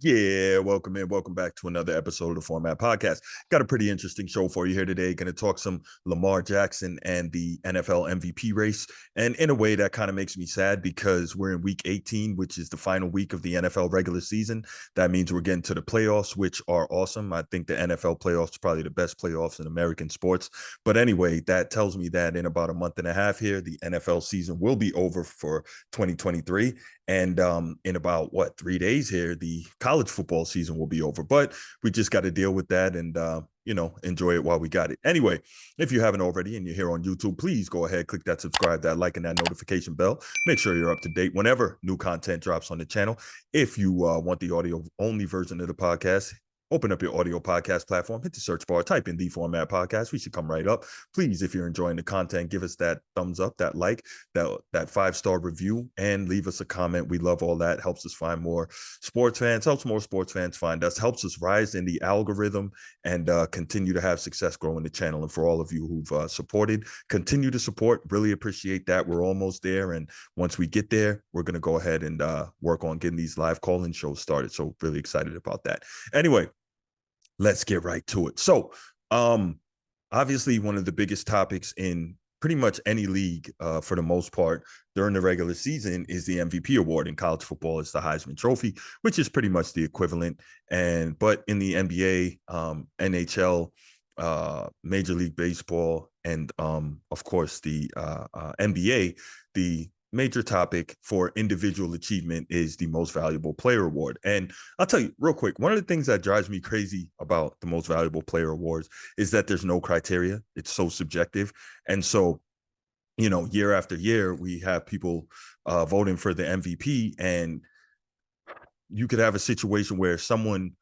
Yeah, welcome in. Welcome back to another episode of the Format Podcast. Got a pretty interesting show for you here today. Going to talk some Lamar Jackson and the NFL MVP race. And in a way, that kind of makes me sad because we're in week 18, which is the final week of the NFL regular season. That means we're getting to the playoffs, which are awesome. I think the NFL playoffs are probably the best playoffs in American sports. But anyway, that tells me that in about a month and a half here, the NFL season will be over for 2023. And in about 3 days here, the college football season will be over. But we just got to deal with that and enjoy it while we got it. Anyway, if you haven't already and you're here on YouTube, please go ahead, click that subscribe, that like, and that notification bell. Make sure you're up to date whenever new content drops on the channel. If you want the audio only version of the podcast, open up your audio podcast platform, hit the search bar, type in the Format Podcast. We should come right up. Please, if you're enjoying the content, give us that thumbs up, that like, that 5-star review, and leave us a comment. We love all that. Helps us find more sports fans, helps more sports fans find us, helps us rise in the algorithm and continue to have success growing the channel. And for all of you who've supported, continue to support. Really appreciate that. We're almost there. And once we get there, we're going to go ahead and work on getting these live call-in shows started. So really excited about that. Anyway, let's get right to it. So, obviously, one of the biggest topics in pretty much any league, for the most part, during the regular season is the MVP award. In college football, it's the Heisman Trophy, which is pretty much the equivalent. But in the NBA, NHL, Major League Baseball, and of course the NBA, the major topic for individual achievement is the Most Valuable Player Award. And I'll tell you real quick, one of the things that drives me crazy about the Most Valuable Player Awards is that there's no criteria. It's so subjective. And so, year after year, we have people voting for the MVP, and you could have a situation where someone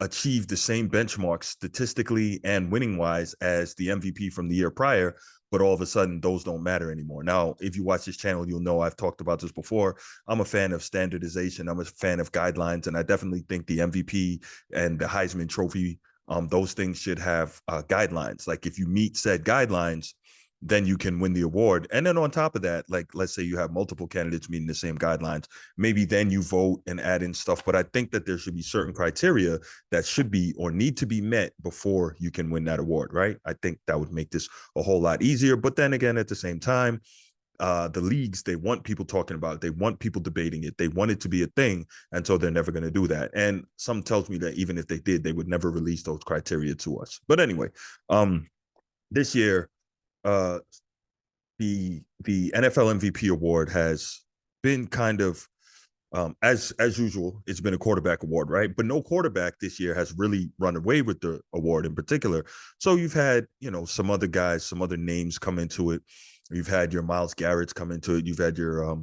achieved the same benchmarks statistically and winning wise as the MVP from the year prior, but all of a sudden those don't matter anymore. Now, if you watch this channel, you'll know I've talked about this before. I'm a fan of standardization. I'm a fan of guidelines, and I definitely think the MVP and the Heisman Trophy, those things should have guidelines. Like if you meet said guidelines, then you can win the award. And then on top of that, like let's say you have multiple candidates meeting the same guidelines, maybe then you vote and add in stuff. But I think that there should be certain criteria that should be or need to be met before you can win that award, right? I think that would make this a whole lot easier. But then again, at the same time, the leagues, they want people talking about it. They want people debating it. They want it to be a thing. And so they're never going to do that. And some tells me that even if they did, they would never release those criteria to us. But anyway, this year, the NFL MVP award has been kind of as usual. It's been a quarterback award, right? But no quarterback this year has really run away with the award in particular. So you've had some other guys, some other names come into it. You've had your Myles Garrett's come into it. You've had your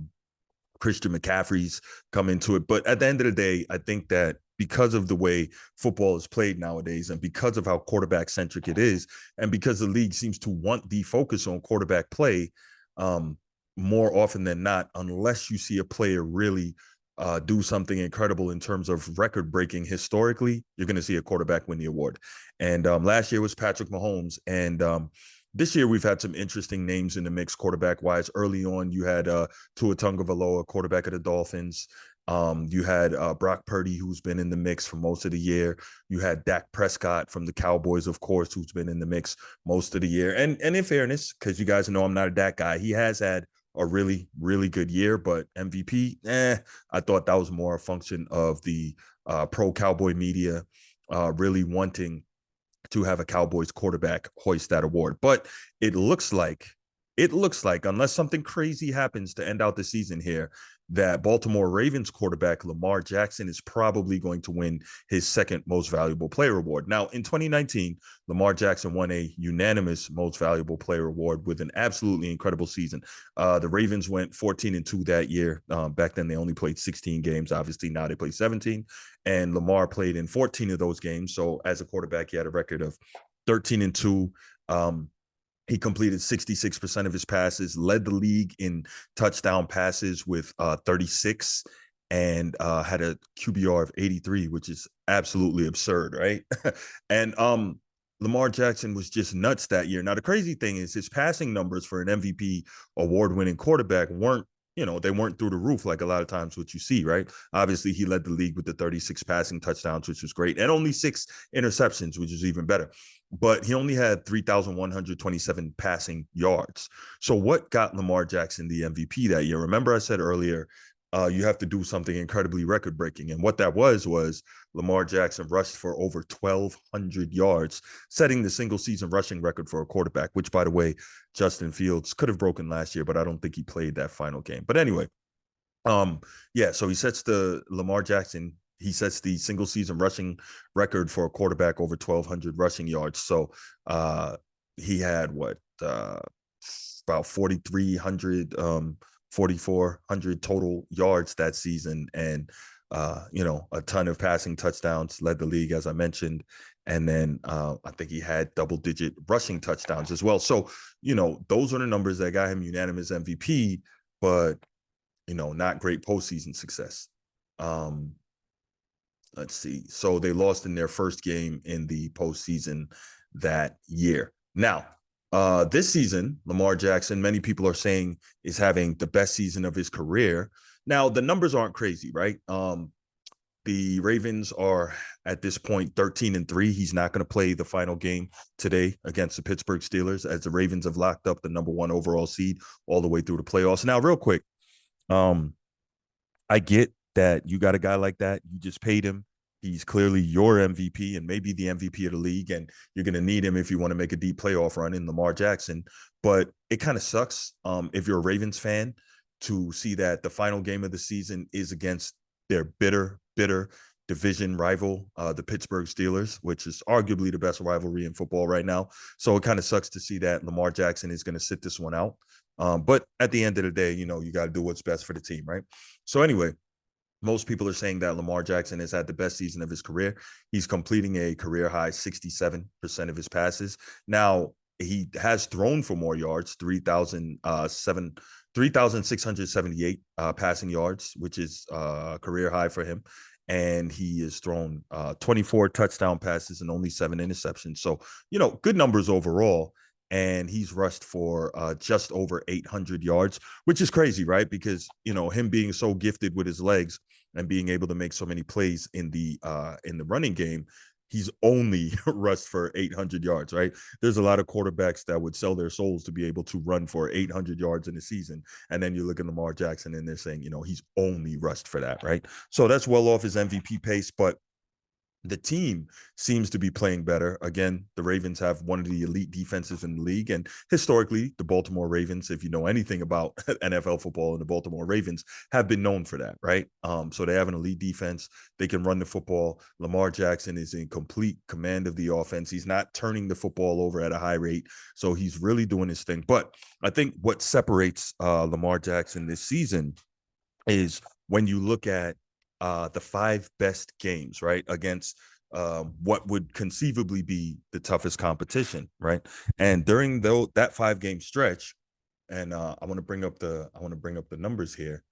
Christian McCaffrey's come into it. But at the end of the day, I think that because of the way football is played nowadays and because of how quarterback centric it is, and because the league seems to want the focus on quarterback play more often than not, unless you see a player really do something incredible in terms of record breaking historically, you're going to see a quarterback win the award. And last year was Patrick Mahomes. And this year, we've had some interesting names in the mix quarterback-wise. Early on, you had Tua Tagovailoa, quarterback of the Dolphins. You had Brock Purdy, who's been in the mix for most of the year. You had Dak Prescott from the Cowboys, of course, who's been in the mix most of the year. And in fairness, because you guys know I'm not a Dak guy, he has had a really, really good year. But MVP, I thought that was more a function of the pro-Cowboy media really wanting to have a Cowboys quarterback hoist that award. But it looks like, unless something crazy happens to end out the season here, that Baltimore Ravens quarterback Lamar Jackson is probably going to win his second Most Valuable Player award. Now, in 2019, Lamar Jackson won a unanimous Most Valuable Player award with an absolutely incredible season. The Ravens went 14-2 that year. Back then, they only played 16 games. Obviously, now they play 17. And Lamar played in 14 of those games. So as a quarterback, he had a record of 13-2. He completed 66% of his passes, led the league in touchdown passes with 36, and had a QBR of 83, which is absolutely absurd, right? And Lamar Jackson was just nuts that year. Now, the crazy thing is his passing numbers for an MVP award-winning quarterback weren't they weren't through the roof like a lot of times what you see, right? Obviously, he led the league with the 36 passing touchdowns, which was great, and only 6 interceptions, which is even better. But he only had 3,127 passing yards. So what got Lamar Jackson the MVP that year? Remember I said earlier, you have to do something incredibly record breaking. And what that was Lamar Jackson rushed for over 1,200 yards, setting the single season rushing record for a quarterback, which, by the way, Justin Fields could have broken last year, but I don't think he played that final game. But anyway, yeah, so he sets the single season rushing record for a quarterback over 1,200 rushing yards. So he had about 4,300, 4,400 total yards that season, and a ton of passing touchdowns, led the league, as I mentioned. And then I think he had double-digit rushing touchdowns as well. So, those are the numbers that got him unanimous MVP, but, not great postseason success. Let's see. So they lost in their first game in the postseason that year. Now, this season, Lamar Jackson, many people are saying, is having the best season of his career. Now, the numbers aren't crazy, right? The Ravens are at this point 13-3. He's not going to play the final game today against the Pittsburgh Steelers, as the Ravens have locked up the number 1 overall seed all the way through the playoffs. Now, real quick, I get that you got a guy like that. You just paid him. He's clearly your MVP and maybe the MVP of the league, and you're going to need him if you want to make a deep playoff run in Lamar Jackson. But it kind of sucks if you're a Ravens fan to see that the final game of the season is against their bitter division rival, the Pittsburgh Steelers, which is arguably the best rivalry in football right now. So it kind of sucks to see that Lamar Jackson is going to sit this one out. But at the end of the day, you got to do what's best for the team, right? So anyway, most people are saying that Lamar Jackson has had the best season of his career. He's completing a career high 67% of his passes. Now, he has thrown for more yards, 3,678 passing yards, which is a career high for him. And he has thrown 24 touchdown passes and only 7 interceptions. So, good numbers overall. And he's rushed for just over 800 yards, which is crazy, right? Because, him being so gifted with his legs and being able to make so many plays in the running game, he's only rushed for 800 yards, right? There's a lot of quarterbacks that would sell their souls to be able to run for 800 yards in a season. And then you look at Lamar Jackson and they're saying, he's only rushed for that, right? So that's well off his MVP pace, but the team seems to be playing better. Again, the Ravens have one of the elite defenses in the league. And historically, the Baltimore Ravens, if you know anything about NFL football, and the Baltimore Ravens have been known for that, right? So they have an elite defense. They can run the football. Lamar Jackson is in complete command of the offense. He's not turning the football over at a high rate. So he's really doing his thing. But I think what separates Lamar Jackson this season is when you look at the 5 best games, right, against what would conceivably be the toughest competition, right? And during that 5-game stretch, and I want to bring up the numbers here.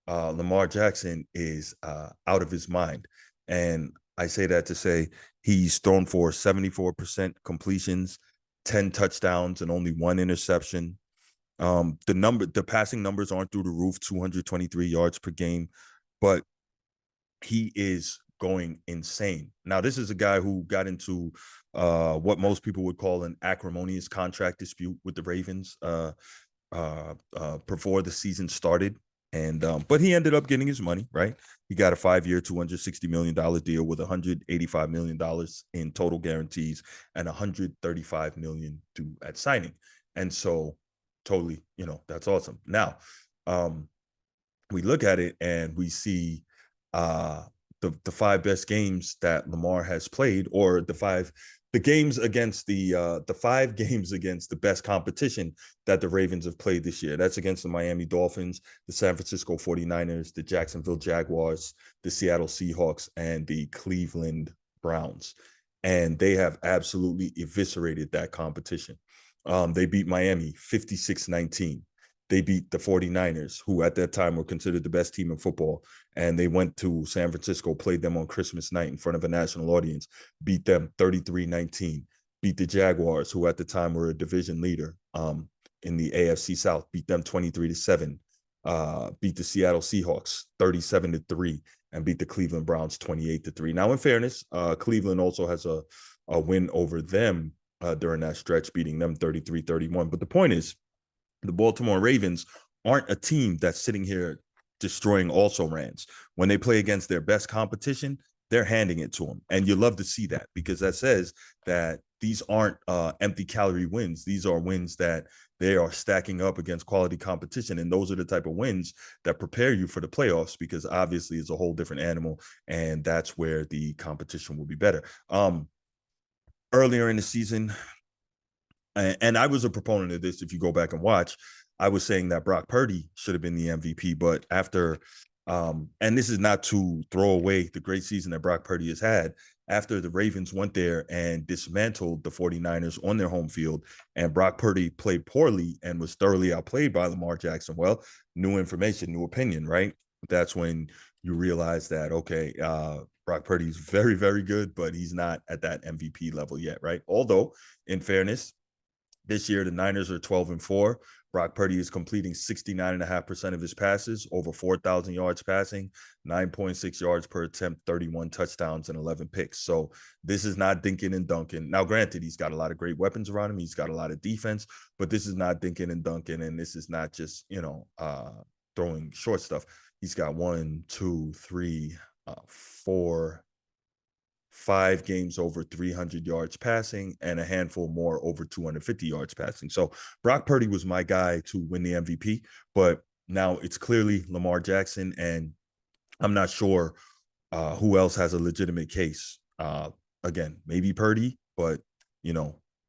Lamar Jackson is out of his mind, and I say that to say he's thrown for 74% completions, 10 touchdowns, and only 1 interception. The passing numbers aren't through the roof, 223 yards per game, but he is going insane. Now, this is a guy who got into what most people would call an acrimonious contract dispute with the Ravens before the season started. And but he ended up getting his money, right? He got a 5-year, $260 million deal with $185 million in total guarantees and $135 million due at signing. And so totally, that's awesome. Now, we look at it and we see the 5 best games that Lamar has played, or the 5 games against the 5 games against the best competition that the Ravens have played this year. That's against the Miami Dolphins, the San Francisco 49ers, the Jacksonville Jaguars, the Seattle Seahawks, and the Cleveland Browns. And they have absolutely eviscerated that competition. They beat Miami 56-19. They beat the 49ers, who at that time were considered the best team in football. And they went to San Francisco, played them on Christmas night in front of a national audience, beat them 33-19, beat the Jaguars, who at the time were a division leader in the AFC South, beat them 23-7. beat the Seattle Seahawks 37-3 and beat the Cleveland Browns 28-3. Now, in fairness, Cleveland also has a win over them during that stretch, beating them 33-31. But the point is, the Baltimore Ravens aren't a team that's sitting here destroying also-rans. When they play against their best competition, they're handing it to them. And you love to see that, because that says that these aren't empty calorie wins. These are wins that they are stacking up against quality competition. And those are the type of wins that prepare you for the playoffs, because obviously it's a whole different animal. And that's where the competition will be better. Earlier in the season, and I was a proponent of this. If you go back and watch, I was saying that Brock Purdy should have been the MVP. But after, and this is not to throw away the great season that Brock Purdy has had, after the Ravens went there and dismantled the 49ers on their home field, and Brock Purdy played poorly and was thoroughly outplayed by Lamar Jackson, well, new information, new opinion, right? That's when you realize that, okay, Brock Purdy's very, very good, but he's not at that MVP level yet, right? Although, in fairness, this year, the Niners are 12-4. Brock Purdy is completing 69.5% of his passes, over 4,000 yards passing, 9.6 yards per attempt, 31 touchdowns, and 11 picks. So this is not dinking and dunking. Now, granted, he's got a lot of great weapons around him. He's got a lot of defense, but this is not dinking and dunking, and this is not just, throwing short stuff. He's got 5 games over 300 yards passing, and a handful more over 250 yards passing. So Brock Purdy was my guy to win the MVP, but now it's clearly Lamar Jackson, and I'm not sure who else has a legitimate case. Again, maybe Purdy, but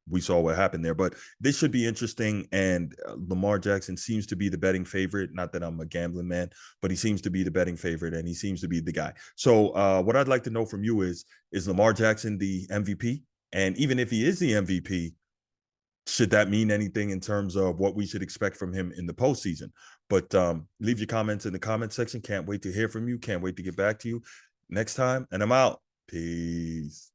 we saw what happened there. But this should be interesting, and Lamar Jackson seems to be the betting favorite. Not that I'm a gambling man, but he seems to be the betting favorite, and he seems to be the guy. So what I'd like to know from you is Lamar Jackson the MVP? And even if he is the MVP, should that mean anything in terms of what we should expect from him in the postseason? But leave your comments in the comment section. Can't wait to hear from you. Can't wait to get back to you next time. And I'm out. Peace.